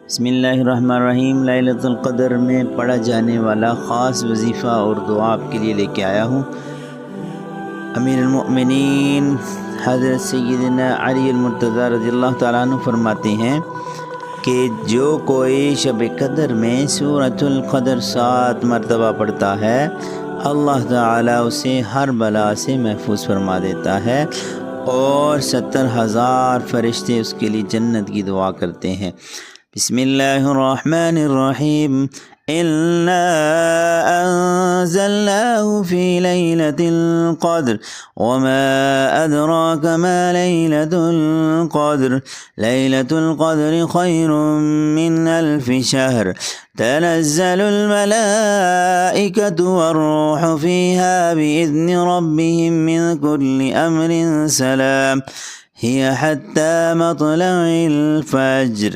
बिस्मिल्लाहिर्रहमानिर्रहीम। लैलतुल क़द्र में पढ़ा जाने वाला ख़ास वजीफ़ा और दुआ आपके लिए लेके आया हूँ। अमीरुल मोमिनीन हज़रत सय्यदना अली अल-मुर्तज़ा रज़ियल्लाहु तआला अन्हु फरमाते हैं कि जो कोई शब क़द्र में सूरतुल क़द्र 7 मरतबा पढ़ता है, अल्लाह ताला उसे हर बला से महफूज फरमा देता है और 70,000 फरिश्ते उसके लिए जन्नत की दुआ करते हैं। बिस्मिल्लाहिर्रहमानिर्रहीम। इन्ना अंज़लनाहु फ़ी लैलतिल क़द्र वमा अदराका मा लैलतुल क़द्र लैलतुल क़द्रि ख़ैरुम मिन अल्फ़ि शहर तनज़्ज़लुल मलाइकतु वर्रूहु फ़ीहा बिइज़्नि रब्बिहिम मिन कुल्लि अम्रिन सलाम हिय हत्ता मत्लइल फ़ज्र।